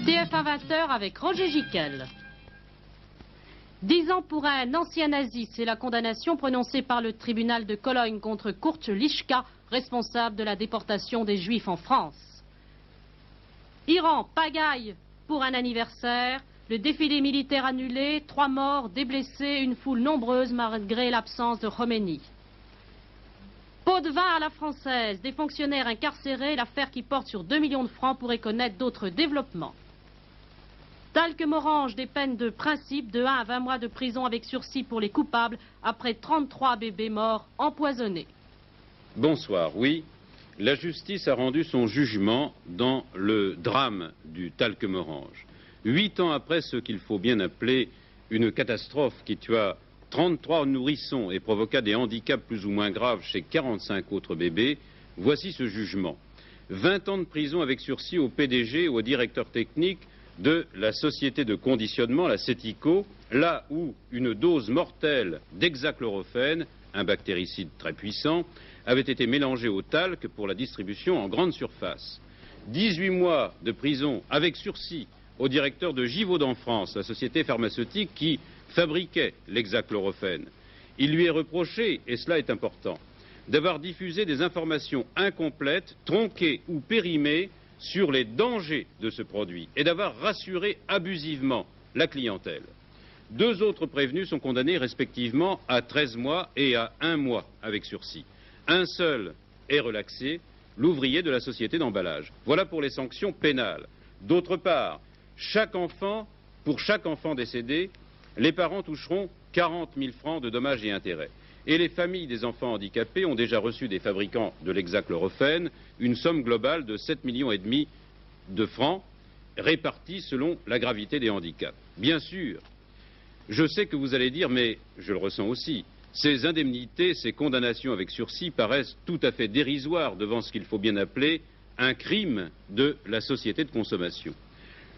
TF1 20h avec Roger Giquel. 10 ans pour un ancien nazi, c'est la condamnation prononcée par le tribunal de Cologne contre Kurt Lischka, responsable de la déportation des Juifs en France. Iran, pagaille pour un anniversaire, le défilé militaire annulé, 3 morts, des blessés, une foule nombreuse malgré l'absence de Khomeini. Pot de vin à la française, des fonctionnaires incarcérés, l'affaire qui porte sur 2 millions de francs pourrait connaître d'autres développements. Talc-Morange, des peines de principe de 1 à 20 mois de prison avec sursis pour les coupables après 33 bébés morts empoisonnés. Bonsoir, oui. La justice a rendu son jugement dans le drame du Talc-Morange. 8 ans après ce qu'il faut bien appeler une catastrophe qui tua 33 nourrissons et provoqua des handicaps plus ou moins graves chez 45 autres bébés, voici ce jugement. 20 ans de prison avec sursis au PDG et au directeur technique de la société de conditionnement, la Cetico, là où une dose mortelle d'hexachlorophène, un bactéricide très puissant, avait été mélangée au talc pour la distribution en grande surface. 18 mois de prison avec sursis au directeur de Givaudan France, la société pharmaceutique qui fabriquait l'hexachlorophène. Il lui est reproché, et cela est important, d'avoir diffusé des informations incomplètes, tronquées ou périmées sur les dangers de ce produit et d'avoir rassuré abusivement la clientèle. 2 autres prévenus sont condamnés respectivement à 13 mois et à 1 mois avec sursis. Un seul est relaxé, l'ouvrier de la société d'emballage. Voilà pour les sanctions pénales. D'autre part, pour chaque enfant décédé, les parents toucheront 40 000 francs de dommages et intérêts. Et les familles des enfants handicapés ont déjà reçu des fabricants de l'hexachlorophène une somme globale de 7,5 millions de francs, répartis selon la gravité des handicaps. Bien sûr, je sais que vous allez dire, mais je le ressens aussi, ces indemnités, ces condamnations avec sursis paraissent tout à fait dérisoires devant ce qu'il faut bien appeler un crime de la société de consommation.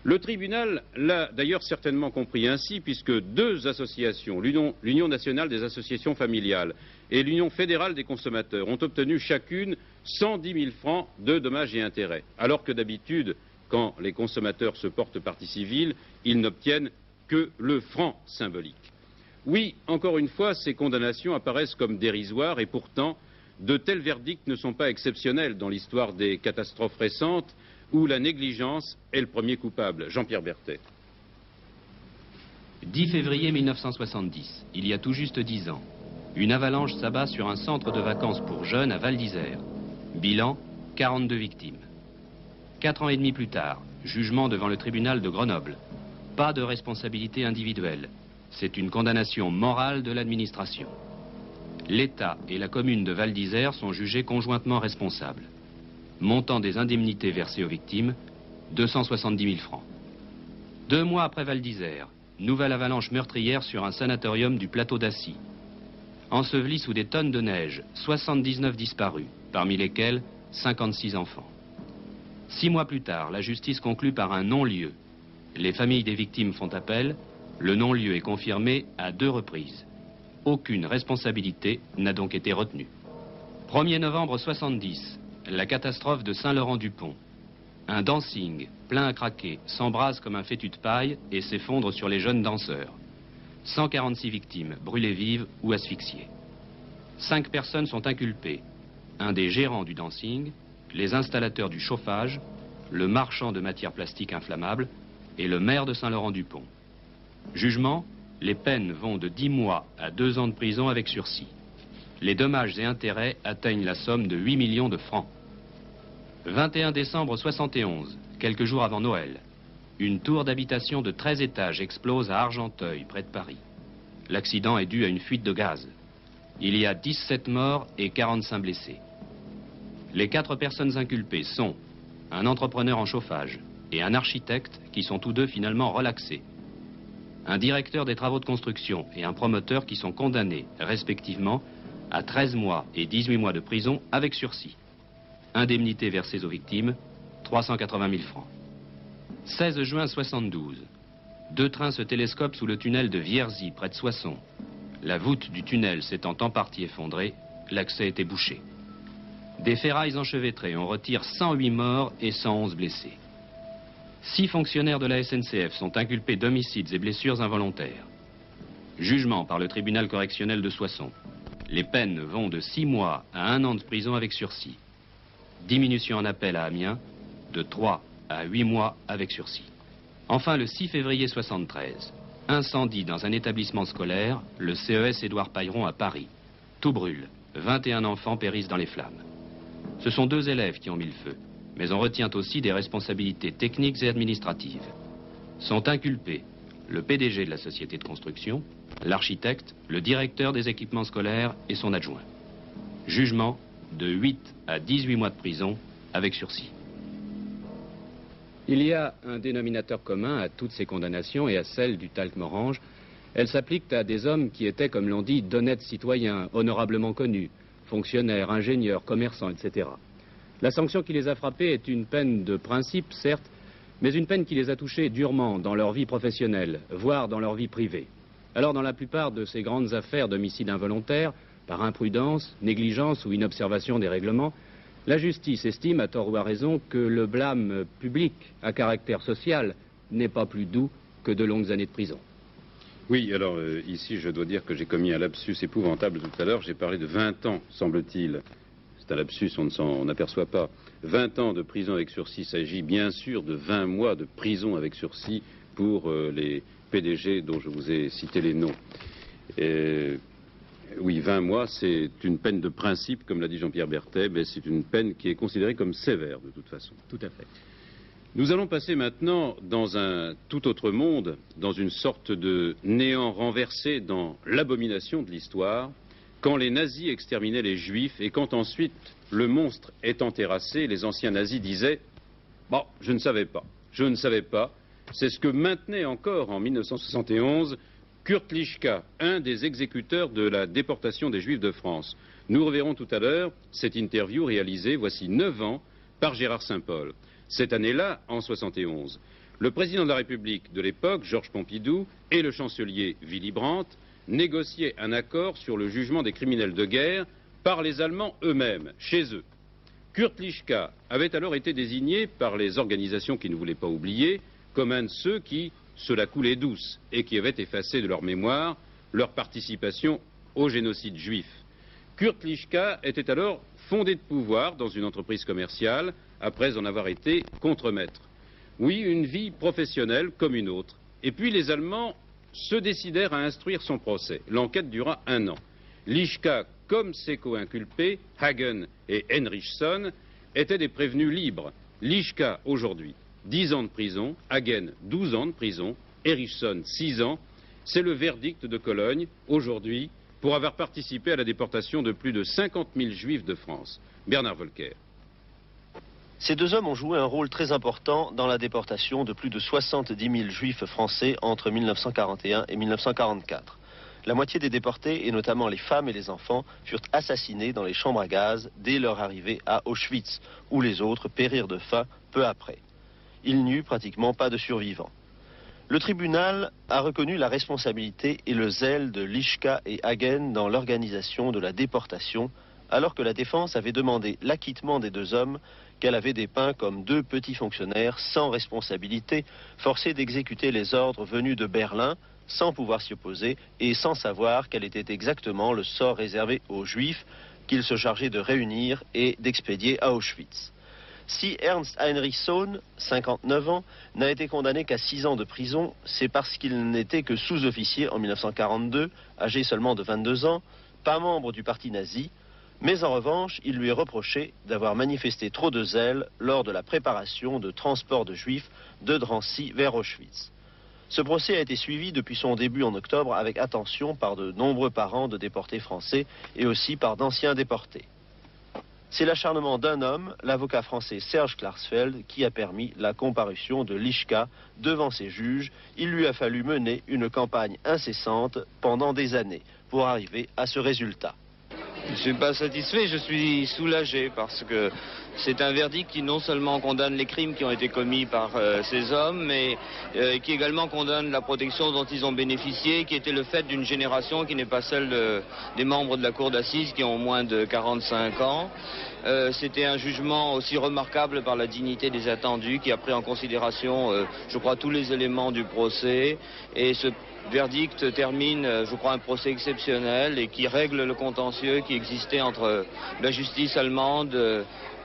Le tribunal l'a d'ailleurs certainement compris ainsi, puisque 2 associations, l'Union nationale des associations familiales et l'Union fédérale des consommateurs, ont obtenu chacune 110 000 francs de dommages et intérêts, alors que d'habitude, quand les consommateurs se portent partie civile, ils n'obtiennent que le franc symbolique. Oui, encore une fois, ces condamnations apparaissent comme dérisoires et pourtant, de tels verdicts ne sont pas exceptionnels dans l'histoire des catastrophes récentes où la négligence est le premier coupable. Jean-Pierre Berthet. 10 février 1970, il y a tout juste 10 ans, une avalanche s'abat sur un centre de vacances pour jeunes à Val d'Isère. Bilan, 42 victimes. 4 ans et demi plus tard, jugement devant le tribunal de Grenoble. Pas de responsabilité individuelle. C'est une condamnation morale de l'administration. L'État et la commune de Val d'Isère sont jugés conjointement responsables. Montant des indemnités versées aux victimes, 270 000 francs. 2 mois après Val d'Isère, nouvelle avalanche meurtrière sur un sanatorium du plateau d'Assy. Ensevelis sous des tonnes de neige, 79 disparus, parmi lesquels 56 enfants. 6 mois plus tard, la justice conclut par un non-lieu. Les familles des victimes font appel, le non-lieu est confirmé à 2 reprises. Aucune responsabilité n'a donc été retenue. 1er novembre 70, la catastrophe de Saint-Laurent-du-Pont. Un dancing, plein à craquer, s'embrase comme un fétu de paille et s'effondre sur les jeunes danseurs. 146 victimes, brûlées vives ou asphyxiées. 5 personnes sont inculpées. Un des gérants du dancing, les installateurs du chauffage, le marchand de matières plastiques inflammables et le maire de Saint-Laurent-du-Pont. Jugement, les peines vont de 10 mois à 2 ans de prison avec sursis. Les dommages et intérêts atteignent la somme de 8 millions de francs. 21 décembre 71, quelques jours avant Noël. Une tour d'habitation de 13 étages explose à Argenteuil, près de Paris. L'accident est dû à une fuite de gaz. Il y a 17 morts et 45 blessés. Les 4 personnes inculpées sont un entrepreneur en chauffage et un architecte qui sont tous 2 finalement relaxés. Un directeur des travaux de construction et un promoteur qui sont condamnés, respectivement, à 13 mois et 18 mois de prison avec sursis. Indemnités versées aux victimes, 380 000 francs. 16 juin 72. 2 trains se télescopent sous le tunnel de Vierzy, près de Soissons. La voûte du tunnel s'étant en partie effondrée, l'accès était bouché. Des ferrailles enchevêtrées, on retire 108 morts et 111 blessés. 6 fonctionnaires de la SNCF sont inculpés d'homicides et blessures involontaires. Jugement par le tribunal correctionnel de Soissons. Les peines vont de 6 mois à 1 an de prison avec sursis. Diminution en appel à Amiens, de 3 à 8 mois avec sursis. Enfin, le 6 février 1973, incendie dans un établissement scolaire, le CES Édouard Pailleron à Paris. Tout brûle, 21 enfants périssent dans les flammes. Ce sont 2 élèves qui ont mis le feu, mais on retient aussi des responsabilités techniques et administratives. Sont inculpés le PDG de la société de construction, l'architecte, le directeur des équipements scolaires et son adjoint. Jugement de 8 à 18 mois de prison avec sursis. Il y a un dénominateur commun à toutes ces condamnations et à celle du Talc-Morange. Elles s'appliquent à des hommes qui étaient, comme l'on dit, d'honnêtes citoyens, honorablement connus, fonctionnaires, ingénieurs, commerçants, etc. La sanction qui les a frappés est une peine de principe, certes, mais une peine qui les a touchés durement dans leur vie professionnelle, voire dans leur vie privée. Alors, dans la plupart de ces grandes affaires d'homicide involontaire, par imprudence, négligence ou inobservation des règlements, la justice estime, à tort ou à raison, que le blâme public à caractère social n'est pas plus doux que de longues années de prison. Oui, alors ici je dois dire que j'ai commis un lapsus épouvantable tout à l'heure. J'ai parlé de 20 ans, semble-t-il. C'est un lapsus, on ne s'en aperçoit pas. 20 ans de prison avec sursis, il s'agit bien sûr de 20 mois de prison avec sursis pour les PDG dont je vous ai cité les noms. Oui, 20 mois, c'est une peine de principe, comme l'a dit Jean-Pierre Berthet, mais c'est une peine qui est considérée comme sévère, de toute façon. Tout à fait. Nous allons passer maintenant dans un tout autre monde, dans une sorte de néant renversé dans l'abomination de l'histoire, quand les nazis exterminaient les juifs et quand ensuite le monstre étant terrassé, les anciens nazis disaient « Bon, je ne savais pas, je ne savais pas ». C'est ce que maintenait encore en 1971 Kurt Lischka, un des exécuteurs de la déportation des Juifs de France. Nous reverrons tout à l'heure cette interview réalisée, voici 9 ans, par Gérard Saint-Paul. Cette année-là, en 71, le président de la République de l'époque, Georges Pompidou, et le chancelier Willy Brandt négociaient un accord sur le jugement des criminels de guerre par les Allemands eux-mêmes, chez eux. Kurt Lischka avait alors été désigné par les organisations qui ne voulaient pas oublier comme un de ceux qui se la coulaient douce et qui avaient effacé de leur mémoire leur participation au génocide juif. Kurt Lischka était alors fondé de pouvoir dans une entreprise commerciale après en avoir été contremaître. Oui, une vie professionnelle comme une autre. Et puis les Allemands se décidèrent à instruire son procès. L'enquête dura 1 an. Lischka, comme ses co-inculpés, Hagen et Henrichson, étaient des prévenus libres. Lischka, aujourd'hui, 10 ans de prison, Hagen, 12 ans de prison, Henrichson, 6 ans. C'est le verdict de Cologne, aujourd'hui, pour avoir participé à la déportation de plus de 50 000 Juifs de France. Bernard Volcker. Ces 2 hommes ont joué un rôle très important dans la déportation de plus de 70 000 Juifs français entre 1941 et 1944. La moitié des déportés, et notamment les femmes et les enfants, furent assassinés dans les chambres à gaz dès leur arrivée à Auschwitz, où les autres périrent de faim peu après. Il n'y eut pratiquement pas de survivants. Le tribunal a reconnu la responsabilité et le zèle de Lischka et Hagen dans l'organisation de la déportation, alors que la défense avait demandé l'acquittement des 2 hommes qu'elle avait dépeints comme 2 petits fonctionnaires sans responsabilité, forcés d'exécuter les ordres venus de Berlin, sans pouvoir s'y opposer et sans savoir quel était exactement le sort réservé aux Juifs qu'ils se chargeaient de réunir et d'expédier à Auschwitz. Si Ernst Heinrich Sohn, 59 ans, n'a été condamné qu'à 6 ans de prison, c'est parce qu'il n'était que sous-officier en 1942, âgé seulement de 22 ans, pas membre du parti nazi, mais en revanche, il lui est reproché d'avoir manifesté trop de zèle lors de la préparation de transport de Juifs de Drancy vers Auschwitz. Ce procès a été suivi depuis son début en octobre avec attention par de nombreux parents de déportés français et aussi par d'anciens déportés. C'est l'acharnement d'un homme, l'avocat français Serge Klarsfeld, qui a permis la comparution de Lischka devant ses juges. Il lui a fallu mener une campagne incessante pendant des années pour arriver à ce résultat. Je ne suis pas satisfait, je suis soulagé parce que c'est un verdict qui non seulement condamne les crimes qui ont été commis par ces hommes, mais qui également condamne la protection dont ils ont bénéficié, qui était le fait d'une génération qui n'est pas celle des membres de la cour d'assises qui ont moins de 45 ans. C'était un jugement aussi remarquable par la dignité des attendus qui a pris en considération, je crois, tous les éléments du procès. Et ce verdict termine, je crois, un procès exceptionnel et qui règle le contentieux qui existait entre la justice allemande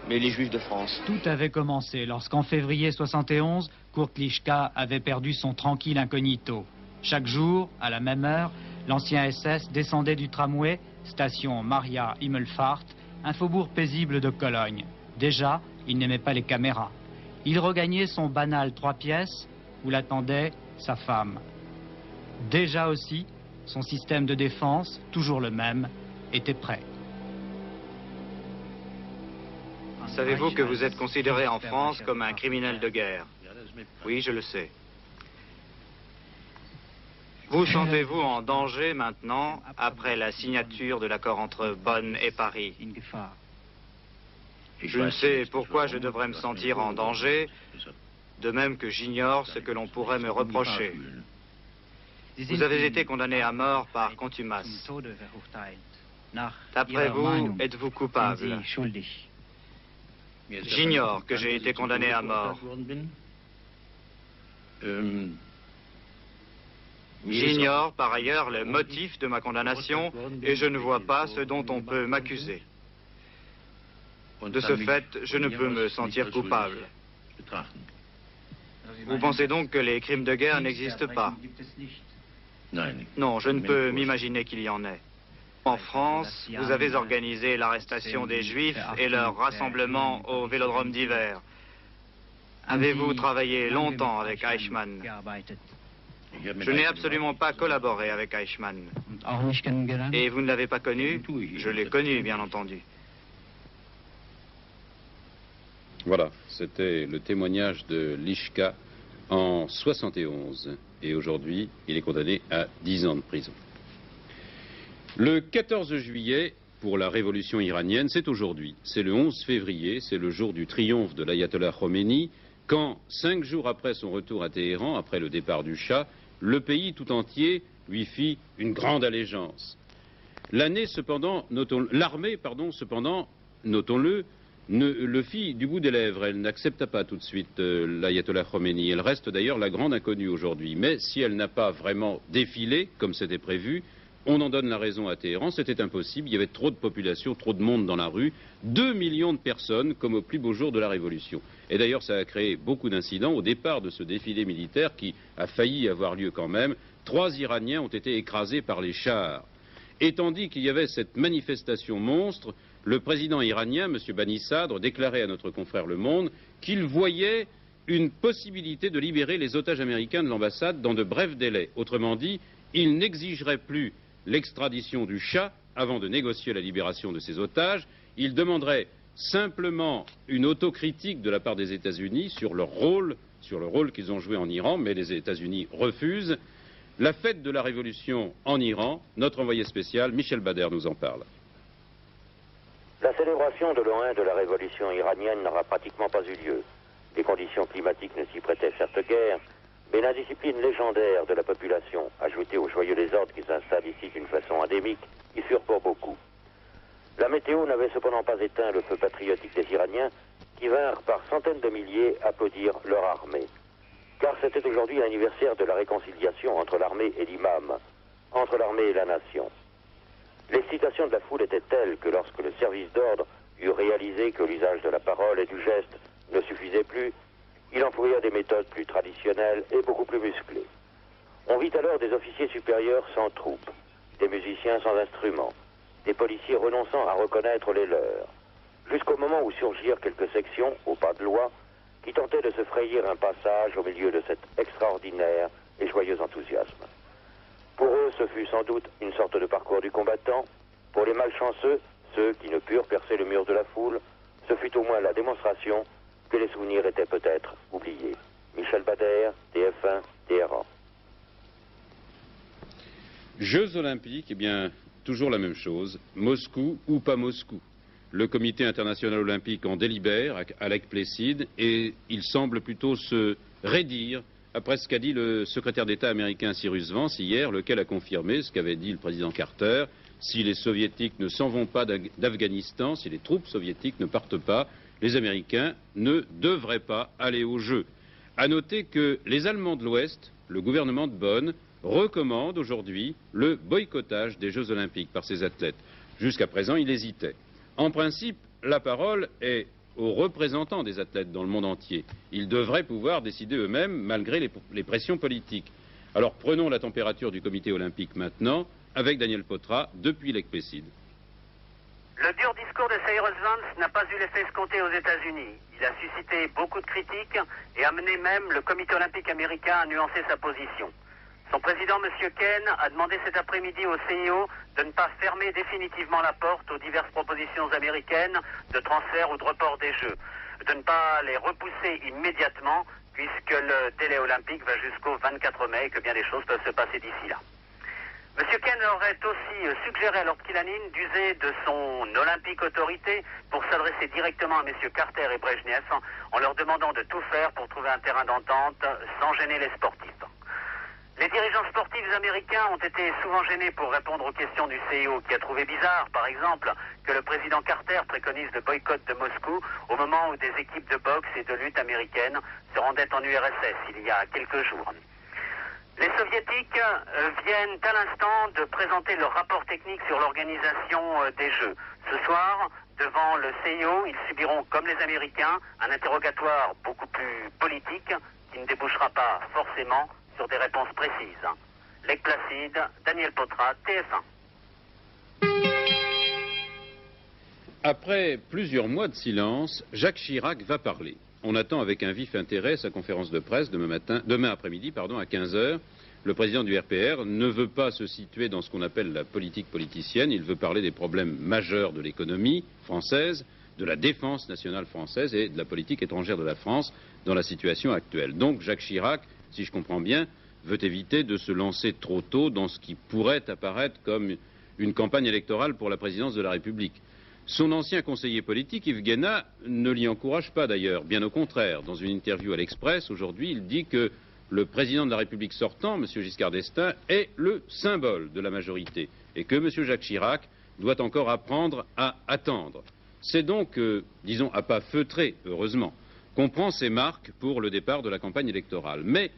et les Juifs de France. Tout avait commencé lorsqu'en février 71, Kurt Lischka avait perdu son tranquille incognito. Chaque jour, à la même heure, l'ancien SS descendait du tramway, station Maria Himmelfahrt, un faubourg paisible de Cologne. Déjà, il n'aimait pas les caméras. Il regagnait son banal 3 pièces où l'attendait sa femme. Déjà aussi, son système de défense, toujours le même, était prêt. Savez-vous que vous êtes considéré en France comme un criminel de guerre? Oui, je le sais. Vous sentez-vous en danger maintenant, après la signature de l'accord entre Bonn et Paris? Je ne sais pourquoi je devrais me sentir en danger, de même que j'ignore ce que l'on pourrait me reprocher. Vous avez été condamné à mort par contumace. D'après vous, êtes-vous coupable? J'ignore que j'ai été condamné à mort. J'ignore par ailleurs le motif de ma condamnation et je ne vois pas ce dont on peut m'accuser. De ce fait, je ne peux me sentir coupable. Vous pensez donc que les crimes de guerre n'existent pas? Non, je ne peux m'imaginer qu'il y en ait. En France, vous avez organisé l'arrestation des Juifs et leur rassemblement au Vélodrome d'hiver. Avez-vous travaillé longtemps avec Eichmann? Je n'ai absolument pas collaboré avec Eichmann. Et vous ne l'avez pas connu? Je l'ai connu, bien entendu. Voilà, c'était le témoignage de Lischka en 71. Et aujourd'hui, il est condamné à 10 ans de prison. Le 14 juillet, pour la révolution iranienne, c'est aujourd'hui. C'est le 11 février, c'est le jour du triomphe de l'ayatollah Khomeini, quand, 5 jours après son retour à Téhéran, après le départ du Shah, le pays tout entier lui fit une grande allégeance. L'armée, cependant, notons-le, le fit du bout des lèvres. Elle n'accepta pas tout de suite l'ayatollah Khomeini. Elle reste d'ailleurs la grande inconnue aujourd'hui. Mais si elle n'a pas vraiment défilé, comme c'était prévu, on en donne la raison à Téhéran. C'était impossible. Il y avait trop de population, trop de monde dans la rue. 2 millions de personnes, comme au plus beau jour de la Révolution. Et d'ailleurs, ça a créé beaucoup d'incidents. Au départ de ce défilé militaire, qui a failli avoir lieu quand même, 3 Iraniens ont été écrasés par les chars. Et tandis qu'il y avait cette manifestation monstre, le président iranien, M. Bani Sadr, déclarait à notre confrère Le Monde qu'il voyait une possibilité de libérer les otages américains de l'ambassade dans de brefs délais. Autrement dit, il n'exigerait plus l'extradition du Shah avant de négocier la libération de ses otages. Il demanderait simplement une autocritique de la part des États-Unis sur le rôle qu'ils ont joué en Iran, mais les États-Unis refusent. La fête de la Révolution en Iran, notre envoyé spécial, Michel Bader, nous en parle. La célébration de l'an 1 de la révolution iranienne n'aura pratiquement pas eu lieu. Les conditions climatiques ne s'y prêtaient certes guère, mais l'indiscipline légendaire de la population, ajoutée au joyeux désordre qui s'installe ici d'une façon endémique, y furent pour beaucoup. La météo n'avait cependant pas éteint le feu patriotique des Iraniens qui vinrent par centaines de milliers applaudir leur armée. Car c'était aujourd'hui l'anniversaire de la réconciliation entre l'armée et l'imam, entre l'armée et la nation. L'excitation de la foule était telle que lorsque le service d'ordre eut réalisé que l'usage de la parole et du geste ne suffisait plus, il employa des méthodes plus traditionnelles et beaucoup plus musclées. On vit alors des officiers supérieurs sans troupes, des musiciens sans instruments, des policiers renonçant à reconnaître les leurs, jusqu'au moment où surgirent quelques sections, au pas de loi, qui tentaient de se frayer un passage au milieu de cet extraordinaire et joyeux enthousiasme. Pour eux, ce fut sans doute une sorte de parcours du combattant. Pour les malchanceux, ceux qui ne purent percer le mur de la foule, ce fut au moins la démonstration que les souvenirs étaient peut-être oubliés. Michel Bader, TF1, Téhéran. Jeux olympiques, eh bien, toujours la même chose, Moscou ou pas Moscou. Le comité international olympique en délibère à Lake Placid et il semble plutôt se raidir après ce qu'a dit le secrétaire d'État américain Cyrus Vance hier, lequel a confirmé ce qu'avait dit le président Carter. Si les soviétiques ne s'en vont pas d'Afghanistan, si les troupes soviétiques ne partent pas, les Américains ne devraient pas aller aux Jeux. À noter que les Allemands de l'Ouest, le gouvernement de Bonn, recommande aujourd'hui le boycottage des Jeux Olympiques par ces athlètes. Jusqu'à présent, il hésitait. En principe, la parole est aux représentants des athlètes dans le monde entier. Ils devraient pouvoir décider eux-mêmes malgré les pressions politiques. Alors prenons la température du comité olympique maintenant avec Daniel Potra depuis Lake Placid. Le dur discours de Cyrus Vance n'a pas eu l'effet escompté aux États-Unis. Il a suscité beaucoup de critiques et amené même le comité olympique américain à nuancer sa position. Son président, M. Ken, a demandé cet après-midi au CIO de ne pas fermer définitivement la porte aux diverses propositions américaines de transfert ou de report des Jeux, de ne pas les repousser immédiatement puisque le délai olympique va jusqu'au 24 mai et que bien des choses peuvent se passer d'ici là. M. Ken aurait aussi suggéré à Lord Killanine d'user de son Olympique Autorité pour s'adresser directement à M. Carter et Brejnev en leur demandant de tout faire pour trouver un terrain d'entente sans gêner les sportifs. Les dirigeants sportifs américains ont été souvent gênés pour répondre aux questions du CIO, qui a trouvé bizarre, par exemple, que le président Carter préconise le boycott de Moscou au moment où des équipes de boxe et de lutte américaines se rendaient en URSS il y a quelques jours. Les soviétiques viennent à l'instant de présenter leur rapport technique sur l'organisation des Jeux. Ce soir, devant le CIO, ils subiront, comme les Américains, un interrogatoire beaucoup plus politique qui ne débouchera pas forcément sur des réponses précises. Lake Placid, Daniel Potra, TF1. Après plusieurs mois de silence, Jacques Chirac va parler. On attend avec un vif intérêt sa conférence de presse demain après-midi à 15 h. Le président du RPR ne veut pas se situer dans ce qu'on appelle la politique politicienne. Il veut parler des problèmes majeurs de l'économie française, de la défense nationale française et de la politique étrangère de la France dans la situation actuelle. Donc Jacques Chirac, si je comprends bien, veut éviter de se lancer trop tôt dans ce qui pourrait apparaître comme une campagne électorale pour la présidence de la République. Son ancien conseiller politique, Yves Guéna, ne l'y encourage pas d'ailleurs, bien au contraire. Dans une interview à l'Express, aujourd'hui, il dit que le président de la République sortant, M. Giscard d'Estaing, est le symbole de la majorité et que M. Jacques Chirac doit encore apprendre à attendre. C'est donc, disons, à pas feutré, heureusement, qu'on prend ses marques pour le départ de la campagne électorale. Mais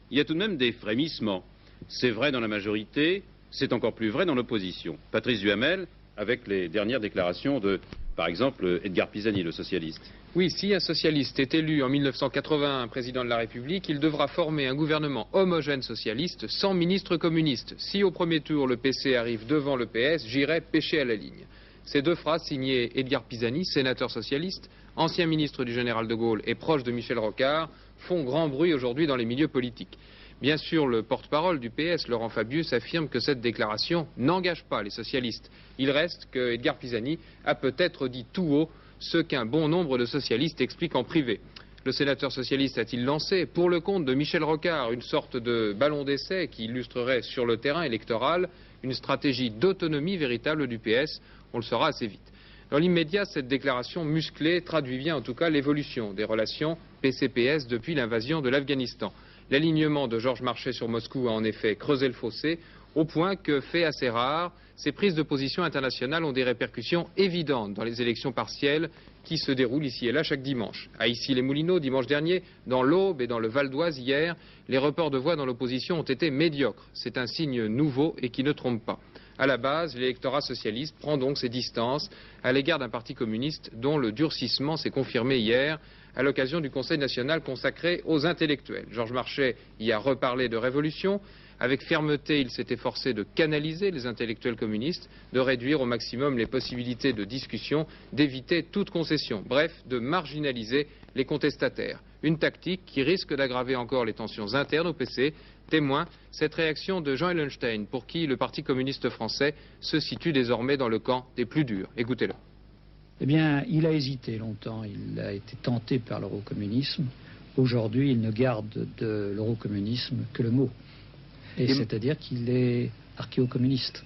il y a tout de même des frémissements. C'est vrai dans la majorité, c'est encore plus vrai dans l'opposition. Patrice Duhamel, avec les dernières déclarations de, par exemple, Edgar Pisani, le socialiste. Oui, si un socialiste est élu en 1981 président de la République, il devra former un gouvernement homogène socialiste sans ministre communiste. Si au premier tour le PC arrive devant le PS, j'irai pêcher à la ligne. Ces deux phrases signées Edgar Pisani, sénateur socialiste, ancien ministre du général de Gaulle et proche de Michel Rocard, font grand bruit aujourd'hui dans les milieux politiques. Bien sûr, le porte-parole du PS, Laurent Fabius, affirme que cette déclaration n'engage pas les socialistes. Il reste que Edgar Pisani a peut-être dit tout haut ce qu'un bon nombre de socialistes expliquent en privé. Le sénateur socialiste a-t-il lancé, pour le compte de Michel Rocard, une sorte de ballon d'essai qui illustrerait sur le terrain électoral une stratégie d'autonomie véritable du PS? On le saura assez vite. Dans l'immédiat, cette déclaration musclée traduit bien en tout cas l'évolution des relations PC-PS depuis l'invasion de l'Afghanistan. L'alignement de Georges Marchais sur Moscou a en effet creusé le fossé, au point que, fait assez rare, ces prises de position internationales ont des répercussions évidentes dans les élections partielles qui se déroulent ici et là chaque dimanche. À Issy-les-Moulineaux, dimanche dernier, dans l'Aube et dans le Val d'Oise hier, les reports de voix dans l'opposition ont été médiocres. C'est un signe nouveau et qui ne trompe pas. À la base, l'électorat socialiste prend donc ses distances à l'égard d'un parti communiste dont le durcissement s'est confirmé hier à l'occasion du Conseil national consacré aux intellectuels. Georges Marchais y a reparlé de révolution. Avec fermeté, il s'est efforcé de canaliser les intellectuels communistes, de réduire au maximum les possibilités de discussion, d'éviter toute concession, bref, de marginaliser les contestataires. Une tactique qui risque d'aggraver encore les tensions internes au PC. Témoin, cette réaction de Jean Hellenstein, pour qui le Parti communiste français se situe désormais dans le camp des plus durs. Écoutez-le. Eh bien, il a hésité longtemps, il a été tenté par l'eurocommunisme. Aujourd'hui, il ne garde de l'eurocommunisme que le mot. Et c'est-à-dire qu'il est archéocommuniste.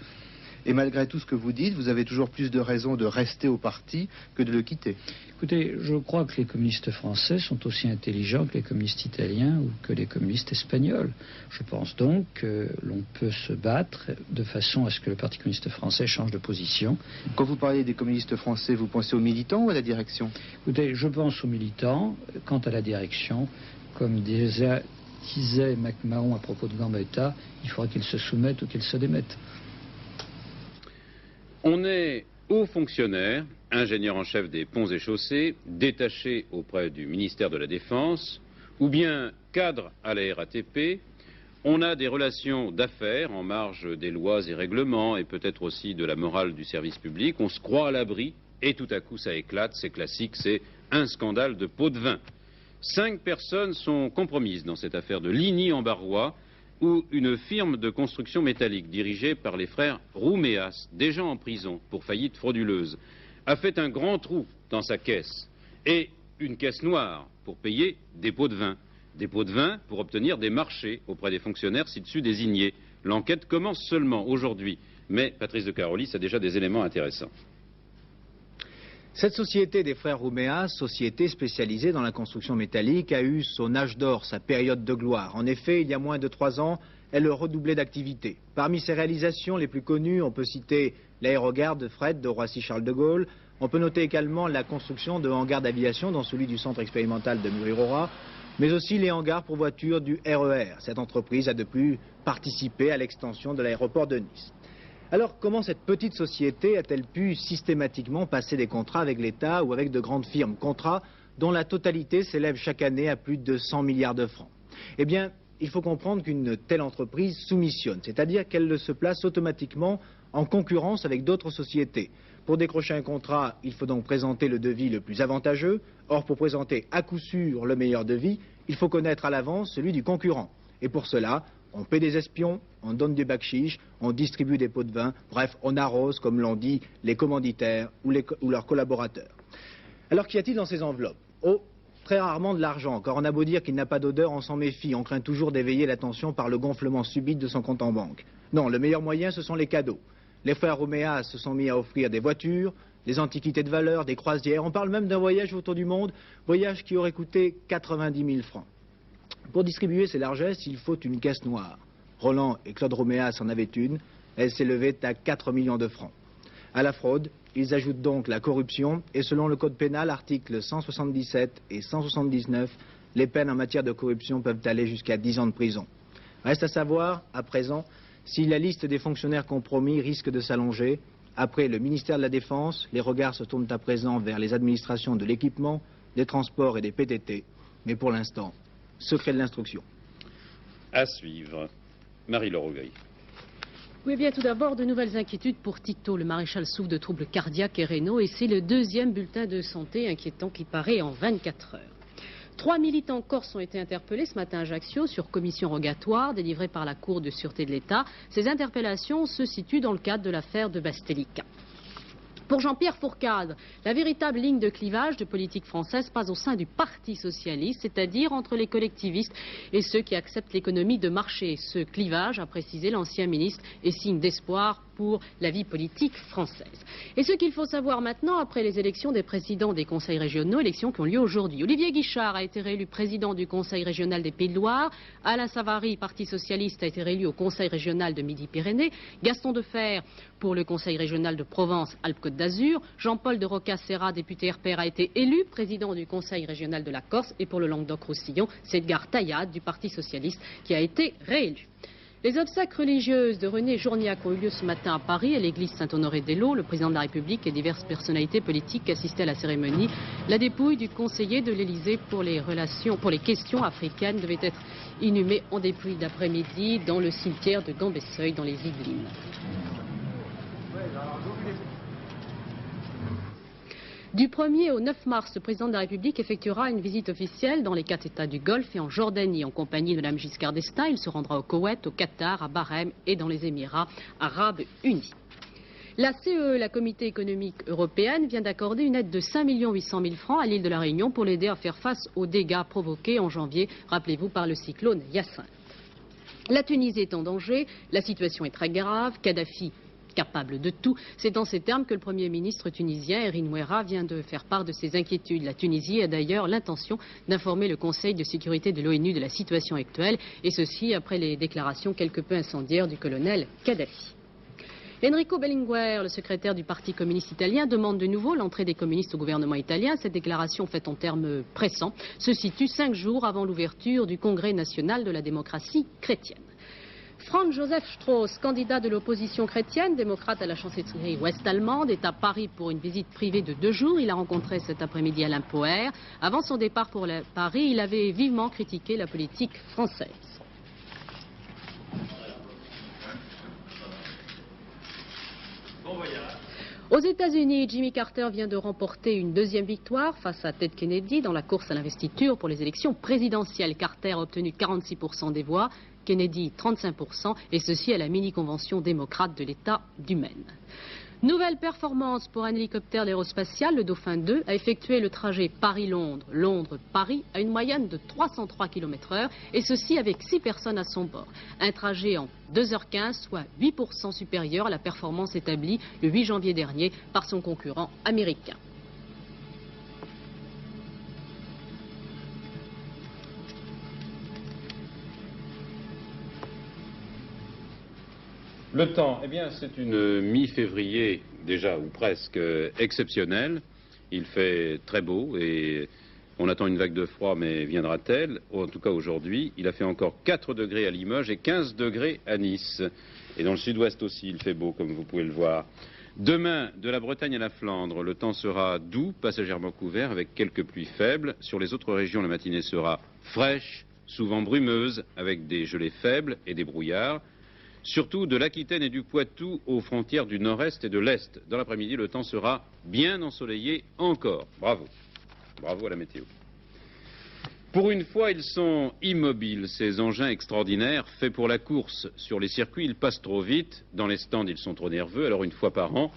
Et malgré tout ce que vous dites, vous avez toujours plus de raisons de rester au parti que de le quitter. Écoutez, je crois que les communistes français sont aussi intelligents que les communistes italiens ou que les communistes espagnols. Je pense donc que l'on peut se battre de façon à ce que le Parti communiste français change de position. Quand vous parlez des communistes français, vous pensez aux militants ou à la direction? Écoutez, je pense aux militants. Quant à la direction, comme disait MacMahon à propos de Gambetta, il faudra qu'ils se soumettent ou qu'ils se démettent. On est haut fonctionnaire, ingénieur en chef des ponts et chaussées, détaché auprès du ministère de la Défense, ou bien cadre à la RATP. On a des relations d'affaires en marge des lois et règlements et peut-être aussi de la morale du service public. On se croit à l'abri et tout à coup ça éclate, c'est classique, c'est un scandale de pot de vin. 5 personnes sont compromises dans cette affaire de Ligny-en-Barrois, où une firme de construction métallique dirigée par les frères Rouméas, déjà en prison pour faillite frauduleuse, a fait un grand trou dans sa caisse et une caisse noire pour payer des pots de vin. Des pots de vin pour obtenir des marchés auprès des fonctionnaires ci-dessus désignés. L'enquête commence seulement aujourd'hui, mais Patrice de Carolis a déjà des éléments intéressants. Cette société des frères Rouméas, société spécialisée dans la construction métallique, a eu son âge d'or, sa période de gloire. En effet, il y a moins de 3 ans, elle redoublait d'activité. Parmi ses réalisations les plus connues, on peut citer l'aérogare de fret de Roissy-Charles de Gaulle. On peut noter également la construction de hangars d'aviation, dont celui du centre expérimental de Mururoa, mais aussi les hangars pour voitures du RER. Cette entreprise a de plus participé à l'extension de l'aéroport de Nice. Alors, comment cette petite société a-t-elle pu systématiquement passer des contrats avec l'État ou avec de grandes firmes? Contrats dont la totalité s'élève chaque année à plus de 100 milliards de francs. Eh bien, il faut comprendre qu'une telle entreprise soumissionne, c'est-à-dire qu'elle se place automatiquement en concurrence avec d'autres sociétés. Pour décrocher un contrat, il faut donc présenter le devis le plus avantageux. Or, pour présenter à coup sûr le meilleur devis, il faut connaître à l'avance celui du concurrent. Et pour cela, on paie des espions, on donne du bakshish, on distribue des pots de vin, bref, on arrose, comme l'ont dit les commanditaires ou leurs collaborateurs. Alors qu'y a-t-il dans ces enveloppes? Oh, très rarement de l'argent, car on a beau dire qu'il n'a pas d'odeur, on s'en méfie, on craint toujours d'éveiller l'attention par le gonflement subit de son compte en banque. Non, le meilleur moyen, ce sont les cadeaux. Les frères Rouméas se sont mis à offrir des voitures, des antiquités de valeur, des croisières, on parle même d'un voyage autour du monde, voyage qui aurait coûté 90 000 francs. Pour distribuer ces largesses, il faut une caisse noire. Roland et Claude Rouméas en avaient une. Elle s'élevait à 4 millions de francs. À la fraude, ils ajoutent donc la corruption et selon le code pénal, articles 177 et 179, les peines en matière de corruption peuvent aller jusqu'à 10 ans de prison. Reste à savoir, à présent, si la liste des fonctionnaires compromis risque de s'allonger. Après le ministère de la Défense, les regards se tournent à présent vers les administrations de l'équipement, des transports et des PTT. Mais pour l'instant, secret de l'instruction. À suivre. Marie-Laure Augueil. Oui, bien tout d'abord, de nouvelles inquiétudes pour Tito. Le maréchal souffre de troubles cardiaques et rénaux et c'est le 2e bulletin de santé inquiétant qui paraît en 24 heures. 3 militants corses ont été interpellés ce matin à Ajaccio sur commission rogatoire délivrée par la Cour de sûreté de l'État. Ces interpellations se situent dans le cadre de l'affaire de Bastelica. Pour Jean-Pierre Fourcade, la véritable ligne de clivage de politique française passe au sein du Parti socialiste, c'est-à-dire entre les collectivistes et ceux qui acceptent l'économie de marché. Ce clivage, a précisé l'ancien ministre, est signe d'espoir pour la vie politique française. Et ce qu'il faut savoir maintenant, après les élections des présidents des conseils régionaux, élections qui ont lieu aujourd'hui. Olivier Guichard a été réélu président du conseil régional des Pays de Loire. Alain Savary, Parti socialiste, a été réélu au conseil régional de Midi-Pyrénées. Gaston Defferre pour le conseil régional de Provence-Alpes-Côte d'Azur. Jean-Paul de Rocca-Serra, député RPR, a été élu président du conseil régional de la Corse. Et pour le Languedoc-Roussillon, c'est Edgar Taillade du Parti socialiste qui a été réélu. Les obsèques religieuses de René Journiac ont eu lieu ce matin à Paris, à l'église Saint-Honoré-d'Eylau. Le président de la République et diverses personnalités politiques assistaient à la cérémonie. La dépouille du conseiller de l'Élysée pour les questions africaines devait être inhumée en début d'après-midi dans le cimetière de Gambesseuil, dans les Yvelines. Du 1er au 9 mars, le président de la République effectuera une visite officielle dans les 4 États du Golfe et en Jordanie. En compagnie de Mme Giscard d'Estaing, il se rendra au Koweït, au Qatar, à Bahreïn et dans les Émirats arabes unis. La CEE, la Comité économique européenne, vient d'accorder une aide de 5 800 000 francs à l'île de la Réunion pour l'aider à faire face aux dégâts provoqués en janvier, rappelez-vous, par le cyclone Hyacinthe. La Tunisie est en danger, la situation est très grave. Kadhafi capable de tout. C'est dans ces termes que le Premier ministre tunisien, Erin Ouera, vient de faire part de ses inquiétudes. La Tunisie a d'ailleurs l'intention d'informer le Conseil de sécurité de l'ONU de la situation actuelle, et ceci après les déclarations quelque peu incendiaires du colonel Kadhafi. Enrico Berlinguer, le secrétaire du Parti communiste italien, demande de nouveau l'entrée des communistes au gouvernement italien. Cette déclaration, faite en termes pressants, se situe 5 jours avant l'ouverture du Congrès national de la démocratie chrétienne. Franz Josef Strauss, candidat de l'opposition chrétienne, démocrate à la chancellerie ouest-allemande, est à Paris pour une visite privée de 2 jours. Il a rencontré cet après-midi Alain Poher. Avant son départ pour Paris, il avait vivement critiqué la politique française. Aux États-Unis, Jimmy Carter vient de remporter une 2e victoire face à Ted Kennedy dans la course à l'investiture pour les élections présidentielles. Carter a obtenu 46% des voix, Kennedy 35%, et ceci à la mini-convention démocrate de l'État du Maine. Nouvelle performance pour un hélicoptère d'aérospatial, le Dauphin 2 a effectué le trajet Paris-Londres, Londres-Paris à une moyenne de 303 km/h, et ceci avec 6 personnes à son bord. Un trajet en 2h15, soit 8% supérieur à la performance établie le 8 janvier dernier par son concurrent américain. Le temps, eh bien, c'est une mi-février déjà, ou presque, exceptionnelle. Il fait très beau et on attend une vague de froid, mais viendra-t-elle? En tout cas, aujourd'hui, il a fait encore 4 degrés à Limoges et 15 degrés à Nice. Et dans le sud-ouest aussi, il fait beau, comme vous pouvez le voir. Demain, de la Bretagne à la Flandre, le temps sera doux, passagèrement couvert, avec quelques pluies faibles. Sur les autres régions, la matinée sera fraîche, souvent brumeuse, avec des gelées faibles et des brouillards. Surtout de l'Aquitaine et du Poitou aux frontières du nord-est et de l'est. Dans l'après-midi, le temps sera bien ensoleillé encore. Bravo. Bravo à la météo. Pour une fois, ils sont immobiles, ces engins extraordinaires faits pour la course. Sur les circuits, ils passent trop vite. Dans les stands, ils sont trop nerveux. Alors, une fois par an,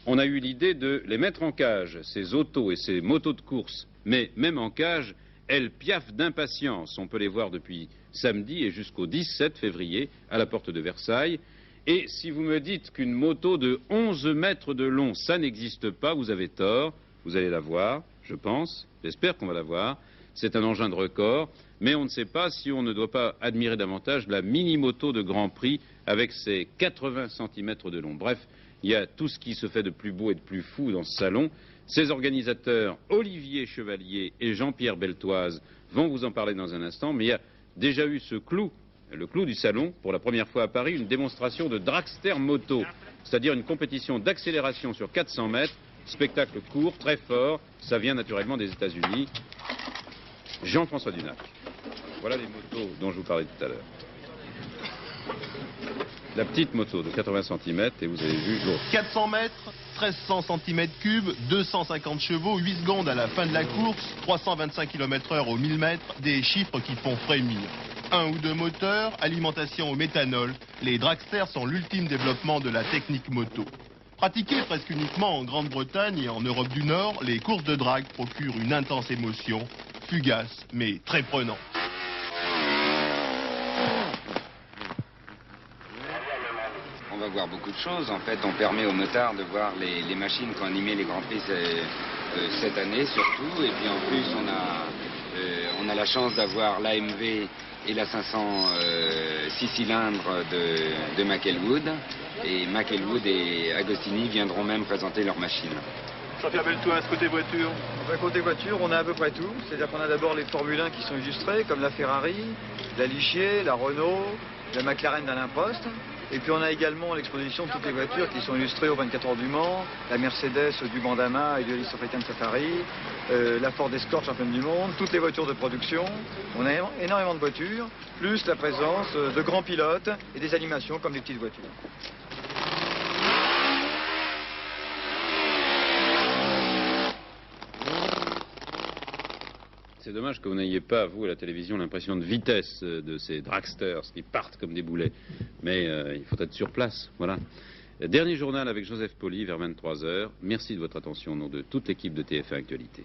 on a eu l'idée de les mettre en cage, ces autos et ces motos de course. Mais même en cage, elles piaffent d'impatience. On peut les voir depuis samedi et jusqu'au 17 février à la porte de Versailles. Et si vous me dites qu'une moto de 11 mètres de long, ça n'existe pas, vous avez tort. Vous allez la voir, je pense. J'espère qu'on va la voir. C'est un engin de record. Mais on ne sait pas si on ne doit pas admirer davantage la mini-moto de Grand Prix avec ses 80 cm de long. Bref, il y a tout ce qui se fait de plus beau et de plus fou dans ce salon. Ces organisateurs, Olivier Chevalier et Jean-Pierre Beltoise, vont vous en parler dans un instant. Mais il y a déjà eu ce clou, le clou du salon, pour la première fois à Paris, une démonstration de dragster moto, c'est-à-dire une compétition d'accélération sur 400 mètres, spectacle court, très fort, ça vient naturellement des États-Unis. Jean-François Dunac. Voilà les motos dont je vous parlais tout à l'heure. La petite moto de 80 cm, et vous avez vu l'autre. 400 mètres, 1300 cm3, 250 chevaux, 8 secondes à la fin de la course, 325 km/h au 1000 mètres, des chiffres qui font frémir. 1 ou 2 moteurs, alimentation au méthanol, les dragsters sont l'ultime développement de la technique moto. Pratiquées presque uniquement en Grande-Bretagne et en Europe du Nord, les courses de drag procurent une intense émotion, fugace mais très prenante. On va voir beaucoup de choses. En fait, on permet aux motards de voir les machines qui ont animé les Grands Prix cette année surtout. Et puis en plus, on a la chance d'avoir l'AMV et la 500 6 cylindres de McElwood. Et McElwood et Agostini viendront même présenter leurs machines. Jean-Pierre Beltoise, côté voiture. Côté voiture, on a à peu près tout. C'est-à-dire qu'on a d'abord les Formule 1 qui sont illustrés, comme la Ferrari, la Ligier, la Renault, la McLaren d'Alain Prost. Et puis on a également l'exposition de toutes les voitures qui sont illustrées aux 24 heures du Mans, la Mercedes du Bandama et de l'East African Safari, la Ford Escort championne du monde, toutes les voitures de production. On a énormément de voitures, plus la présence de grands pilotes et des animations comme des petites voitures. C'est dommage que vous n'ayez pas, vous, à la télévision, l'impression de vitesse de ces dragsters qui partent comme des boulets. Mais il faut être sur place, voilà. Dernier journal avec Joseph Poli vers 23 h. Merci de votre attention au nom de toute l'équipe de TF1 Actualité.